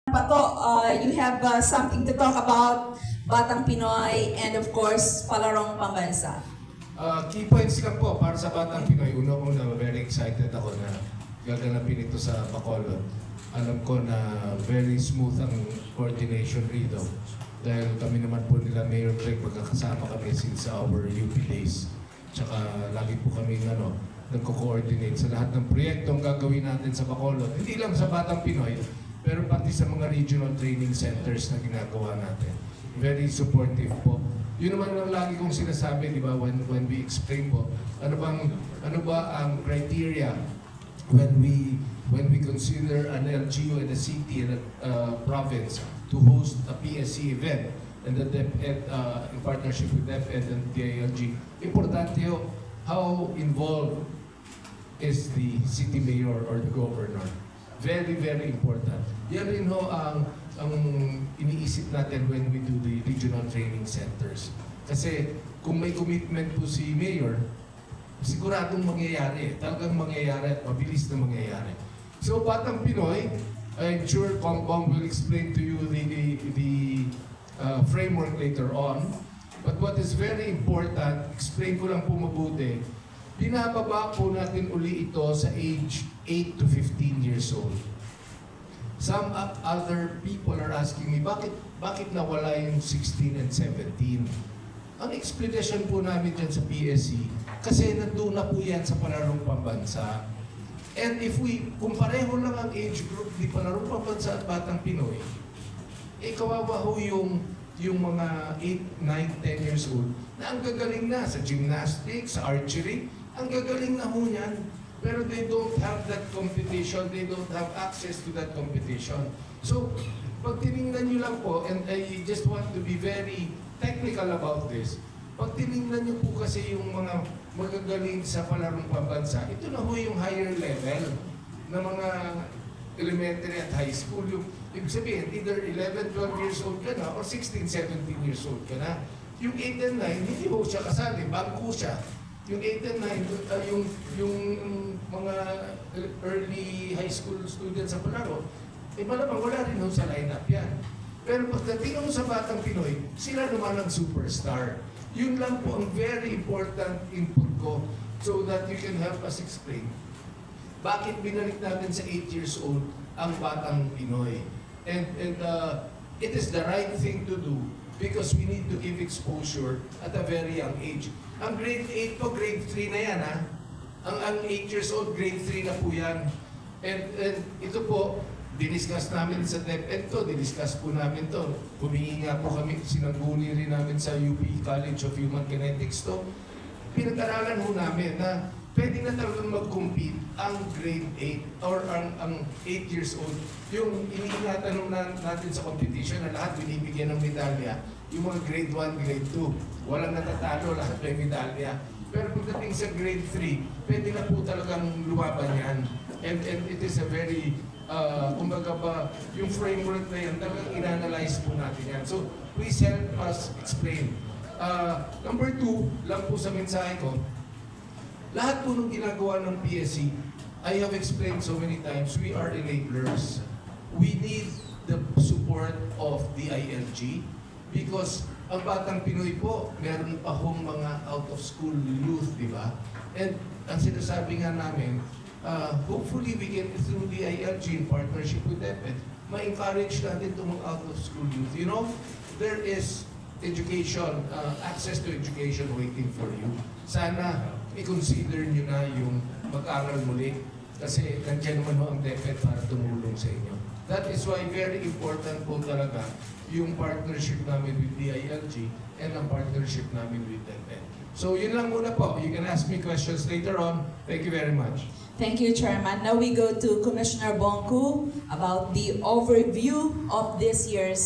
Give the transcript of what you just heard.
Pato, you have something to talk about Batang Pinoy and of course, Palarong Pambansa. Key points lang po para sa Batang Pinoy. Una-una, very excited ako na gaganapin ito sa Bacolod. Alam ko na very smooth ang coordination rito. Dahil kami naman po nila Mayor Craig, magkakasama kami since our UP days. Tsaka lagi po kami nagko-coordinate sa lahat ng proyektong gagawin natin sa Bacolod. Hindi lang sa Batang Pinoy, pero pati sa mga regional training centers na ginagawa natin. Very supportive po. Yun naman ang lagi kong sinasabi, di ba, when we explain po, ano ba ang criteria when we consider an LGU and a city and a province to host a PSC event and the DepEd in partnership with DepEd and DILG. Importante ho, how involved is the city mayor or the governor? Very, very important. Yan rin ho ang iniisip natin when we do the regional training centers. Kasi kung may commitment po si mayor, siguradong mangyayari. Talagang mangyayari at mabilis na mangyayari. So, Batang Pinoy, I'm sure Bongbong will explain to you the framework later on. But what is very important, explain ko lang po mabuti, binababa po natin uli ito sa age 8 to 15 years old. Some other people are asking me, bakit nawala yung 16 and 17? Ang explanation po namin dyan sa PSC, kasi nandun na po yan sa Palarong Pambansa. And kung pareho lang ang age group ni Palarong Pambansa at Batang Pinoy, kawawa ho yung mga 8, 9, 10 years old na ang gagaling na sa gymnastics, sa archery, ang gagaling na ho niyan. Pero they don't have that competition, they don't have access to that competition. So, pag tinignan nyo lang po, and I just want to be very technical about this, pag tinignan nyo po kasi yung mga magagaling sa Palarong Pambansa, ito na ho yung higher level ng mga elementary at high school. Yung, ibig sabihin, either 11, 12 years old ka na or 16, 17 years old ka na. Yung 8 and 9, hindi ho siya kasali, bangko siya. Yung 8 and 9, yung mga early high school students sa Palaro, malamang wala rin ho sa lineup yan. Pero pagdating mo sa Batang Pinoy, sila naman ang superstar. Yun lang po ang very important input ko so that you can help us explain. Bakit binalik natin sa 8 years old ang Batang Pinoy? And it is the right thing to do because we need to give exposure at a very young age. Ang grade 8 po, grade 3 na yan ha. Ang 8 years old, grade 3 na po yan. And ito po, diniscuss namin sa DepEd to, diniscuss po namin to. Humingi nga po kami, sinangguni rin namin sa UP College of Human Kinetics to. Pinag-aralan ho namin na pwede na talagang mag-compete ang grade 8 or ang 8 years old. Yung iniingatan natin sa competition na lahat binibigyan ng medalya, yung mga grade 1, grade 2, walang natatalo, lahat may medalya. Pero pagdating sa grade 3, pwede na po talagang lumaban yan. And it is a very, kumbaga ba, yung framework na yan, talagang inanalyze po natin yan. So, please help us explain. Number 2, lang po sa mensahe ko, lahat po nung ginagawa ng PSC, I have explained so many times, we are enablers. We need the support of the ILG because ang Batang Pinoy po, meron pa hong mga out-of-school youth, di ba? And ang sinasabi nga namin, hopefully we can, through the ILG in partnership with DepEd, ma-encourage natin itong mga out-of-school youth. You know, there is education, access to education waiting for you. Sana i-consider nyo na yung mag-aral muli kasi nandiyan naman ho ang DepEd para tumulong sa inyo. That is why very important po talaga yung partnership namin with DILG and ang partnership namin with DepEd. So yun lang muna po. You can ask me questions later on. Thank you very much. Thank you, Chairman. Now we go to Commissioner Bongku about the overview of this year's